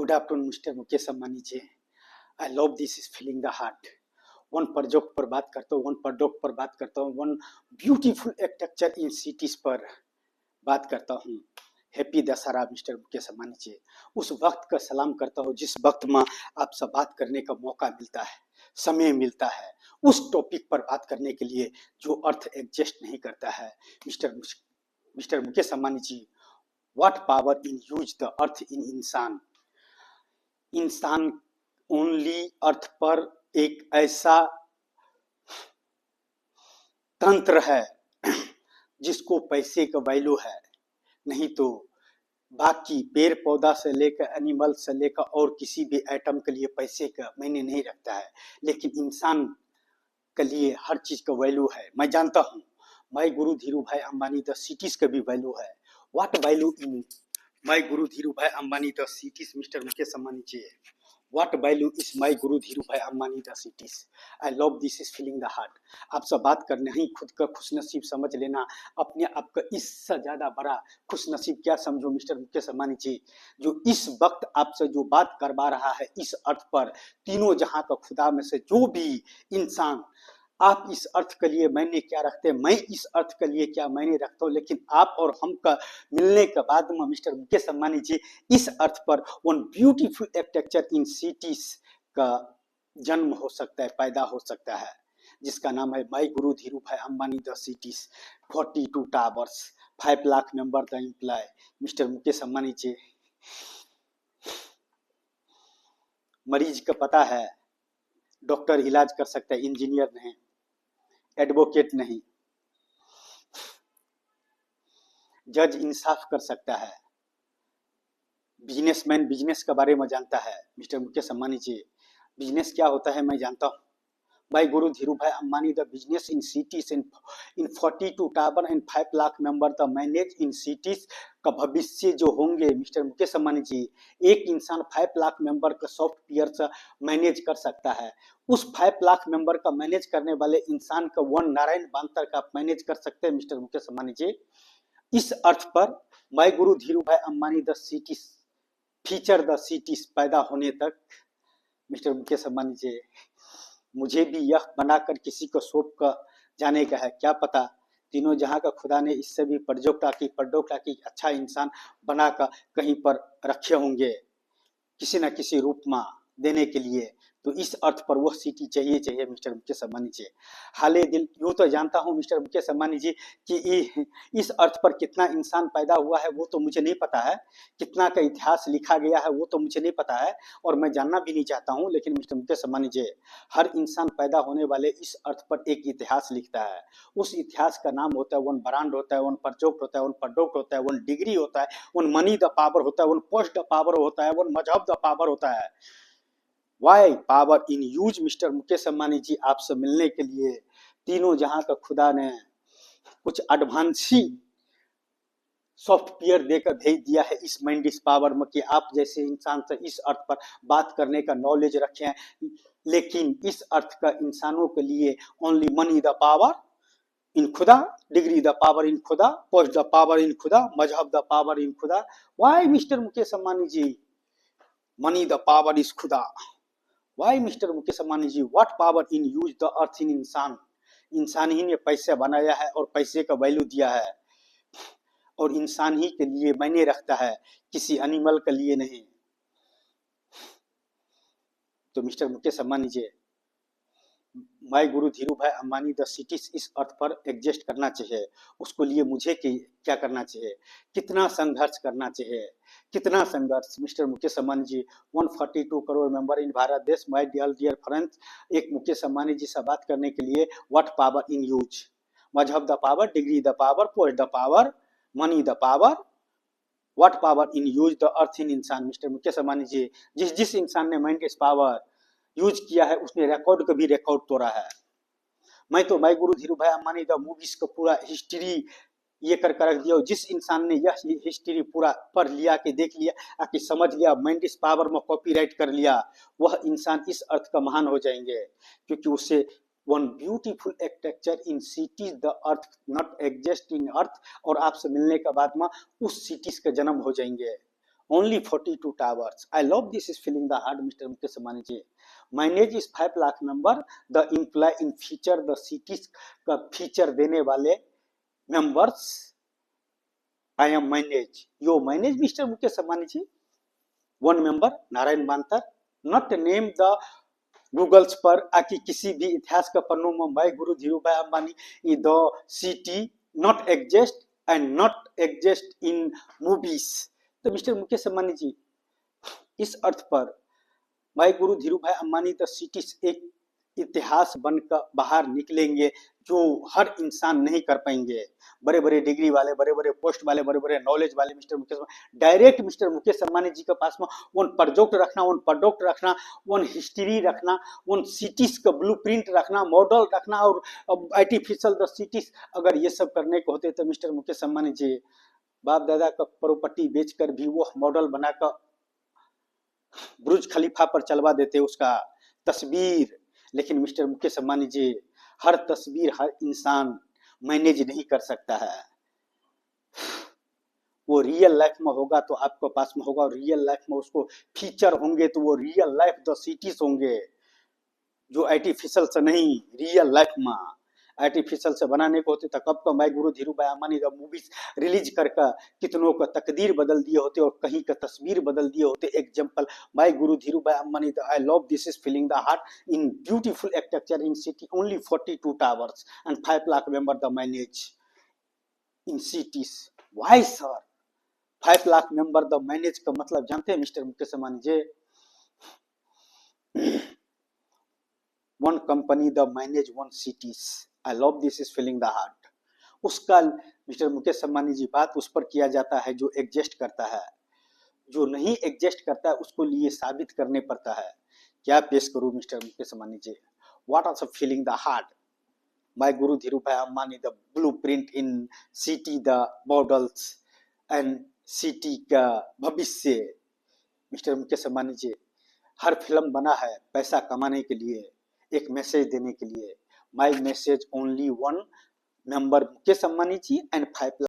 Good afternoon mister Mukesh Ambani ji. I love this is feeling the heart. One project पर बात करता हूँ, वन प्रोडक्ट पर बात करता हूँ, one beautiful architecture in cities पर बात करता हूँ। हैप्पी दशहरा मिस्टर मुकेश अंबानी जी। उस वक्त का सलाम करता हूँ जिस वक्त में आपसे बात करने का मौका मिलता है, समय मिलता है, उस टॉपिक पर बात करने के लिए जो अर्थ एग्जिस्ट नहीं करता है। Mister Mukesh Ambani ji, what power in use the earth in इंसान। इंसान ओनली अर्थ पर एक ऐसा तंत्र है जिसको पैसे का वैल्यू है, नहीं तो बाकी पेड़ पौधा से लेकर एनिमल से लेकर और किसी भी एटम के लिए पैसे का मायने नहीं रखता है, लेकिन इंसान के लिए हर चीज का वैल्यू है। मैं जानता हूँ माय गुरु धीरू भाई अंबानी द सिटीज का भी वैल्यू है। What value in my guru Dhiru भाई Ambani the cities mister Mukesh Ambani ji. What value is my Guru Dhiru Bhai Ambani the cities? I love this is feeling the heart. आपसे बात करने ही खुद का खुशनसीब समझ लेना, अपने आप का इससे ज्यादा बड़ा खुशनसीब क्या समझो मिस्टर मुकेश अंबानी जी, जो इस वक्त आपसे जो बात करवा रहा है इस अर्थ पर तीनों जहां का खुदा में से जो भी इंसान, आप इस अर्थ के लिए मैंने क्या रखते हैं, मैं इस अर्थ के लिए क्या मैंने रखता हूँ, लेकिन आप और हम का मिलने के बाद में मिस्टर मुकेश अंबानी जी इस अर्थ पर one beautiful architecture in cities का जन्म हो सकता है, पैदा हो सकता है, जिसका नाम है माय गुरु धीरू भाई Ambani the cities. 42 towers, 5 lakh member the employ. Mister Mukesh Ambani ji, मरीज का पता है डॉक्टर इलाज कर सकता है, इंजीनियर नहीं, एडवोकेट नहीं, जज इंसाफ कर सकता है, बिजनेसमैन बिजनेस के बारे में जानता है। मिस्टर मुकेश अंबानी जी, बिजनेस क्या होता है मैं जानता हूँ। भाई गुरु धीरू भाई Ambani the business in cities in 42 tower and 5 lakh member the manage in cities का भविष्य जो होंगे मिस्टर मुकेश अंबानी जी, एक इंसान 5 लाख मेंबर का सॉफ्टवेयर से मैनेज कर सकता है। उस 5 लाख मेंबर का मैनेज करने वाले इंसान का वन नारायण बांतर का आप मैनेज कर सकते हैं मिस्टर मुकेश अंबानी जी। इस अर्थ पर माय गुरु धीरू भाई Ambani the cities feature the cities पैदा होने तक मिस्टर मुकेश अंबानी जी, मुझे भी यह बनाकर किसी को सौंप कर जाने का है। क्या पता तीनों जहां का खुदा ने इससे भी परडोक्टा की अच्छा इंसान बनाकर कहीं पर रखे होंगे किसी न किसी रूप में देने के लिए। तो इस अर्थ पर वह सिटी चाहिए मिस्टर मुकेश अंबानी जी। हाले दिल यूं तो जानता हूं मिस्टर मुकेश अंबानी जी कि इस अर्थ पर कितना इंसान पैदा हुआ है वो तो मुझे नहीं पता है, कितना का इतिहास लिखा गया है वो तो मुझे नहीं पता है और मैं जानना भी नहीं चाहता हूं, लेकिन मिस्टर मुकेश अंबानी जी, हर इंसान पैदा होने वाले इस अर्थ पर एक इतिहास लिखता है। उस इतिहास का नाम होता है, वन ब्रांड होता है, वन प्रोजेक्ट होता है, वन प्रोडक्ट होता है, वन डिग्री होता है, वन मनी द पावर होता है, वन पोस्ट द पावर होता है, वन मजहब द पावर होता है। Why power in use mister Mukesh Ambani ji, आपसे मिलने के लिए तीनों जहां का खुदा ने कुछ एडवांसी सॉफ्टवेयर देकर भेज दिया है इस माइंडिस पावर में कि आप जैसे इंसान से इस अर्थ पर बात करने का नॉलेज रखे हैं, लेकिन इस अर्थ का इंसानों के लिए only money the power in खुदा, डिग्री द पावर इन खुदा, पोस्ट द पावर इन खुदा, मजहब द पावर इन खुदा। Why mister Mukesh Ambani ji, money the power is खुदा। Why mister Mukesh Ambani ji, what power in use the earth in इंसान। इंसान ही ने पैसे बनाया है और पैसे का वैल्यू दिया है और इंसान ही के लिए मायने रखता है, किसी एनिमल के लिए नहीं। तो मिस्टर मुकेश अंबानी जी, माय गुरु धीरू भाई अंबानी द सिटीज इस अर्थ पर एग्जिस्ट करना चाहिए, उसको लिए मुझे क्या करना चाहिए, कितना संघर्ष करना चाहिए, कितना संघर्ष mister Mukesh Ambani ji. 142 crore member in Bharat देश, माय डियर फ्रेंड्स, एक मुकेश अंबानी जी से बात करने के लिए व्हाट पावर इन यूज, मजहब the power, degree the power, post the power, money the power, what power in use the earth in इंसान। मिस्टर मुकेश अंबानी जी, जिस इंसान ने माइंड इस पावर यूज किया है उसने रिकॉर्ड का भी रिकॉर्ड तोड़ा है। मैं तो माय गुरु धीरू भाई अंबानी द मूवीज का पूरा हिस्ट्री ये कर रख दिया, जिस इंसान ने यह हिस्ट्री पूरा पढ़ लिया कि देख लिया आके समझ लिया, माइंड इस पावर में कॉपीराइट कर लिया, वह इंसान इस अर्थ का महान हो जाएंगे, क्योंकि उससे one beautiful architecture in cities the earth not exist in earth, और आपसे मिलने के बाद में उस सिटीज का जन्म हो जाएंगे only 42 towers. I love this is filling the heart, Mr. Mukesh Ambani ji. Manage is 5 lakh member. The employee in future the cities का feature देने वाले members. I am manage. You manage, Mr. Mukesh Ambani ji. One member Narayan बांतर. Not name the Googles पर आकि किसी भी इतिहास का पन्नों में भाई guru Dhirubhai Ambani the city not exist and not exist in movies. तो मिस्टर मुकेश अंबानी जी इस अर्थ पर भाई गुरु धीरूभाई अंबानी द सिटीज एक इतिहास बनकर बाहर निकलेंगे जो हर इंसान नहीं कर पाएंगे। बड़े बड़े डिग्री वाले, बड़े बड़े पोस्ट वाले, बड़े बड़े नॉलेज वाले mister Mukesh direct mister Mukesh Ambani ji के पास में वन प्रोडक्ट रखना, वन हिस्ट्री रखना, वन सिटीज का ब्लूप्रिंट रखना, मॉडल रखना और आर्टिफिशियल द सिटीज अगर ये सब करने को होते तो मिस्टर मुकेश अंबानी जी बाप दादा का प्रॉपर्टी बेचकर भी वो मॉडल बनाकर बुर्ज खलीफा पर चलवा देते उसका तस्वीर। लेकिन मिस्टर मुकेश अंबानी जी हर तस्वीर हर इंसान मैनेज नहीं कर सकता है। वो रियल लाइफ में होगा तो आपके पास में होगा और रियल लाइफ में उसको फीचर होंगे तो वो रियल लाइफ द सिटीज होंगे जो आर्टिफिशियल से नहीं, रियल लाइफ में। आर्टिफिशियल से बनाने को होते तो कब का भाई गुरु धीरूभाई अंबानी का मूवीज रिलीज करके कितनों का तकदीर बदल दिए होते और कहीं का तस्वीर बदल दिए होते। एग्जांपल भाई guru Dhirubhai Ambani I love this is feeling the heart in beautiful architecture in city only 42 towers and 5 lakh member the manage in cities. Why sir 5 lakh member the manage का मतलब जानते हैं mister Mukesh Ambani ji? One company the manage one cities. I love this is feeling the heart. उसका mister Mukesh Ambani ji बात उस पर किया जाता है जो एग्जिस्ट करता है, जो नहीं एग्जिस्ट करता है उसको लिए साबित करने पड़ता है। क्या पेश करूं mister Mukesh Ambani ji? What are feeling the heart by guru Dhirubhai Ambani the blueprint in city the models and city का भविष्य। मिस्टर मुकेश अंबानी जी हर फिल्म बना है पैसा कमाने के लिए, एक मैसेज देने के लिए। My message only one member Mukesh Ambani ji and 5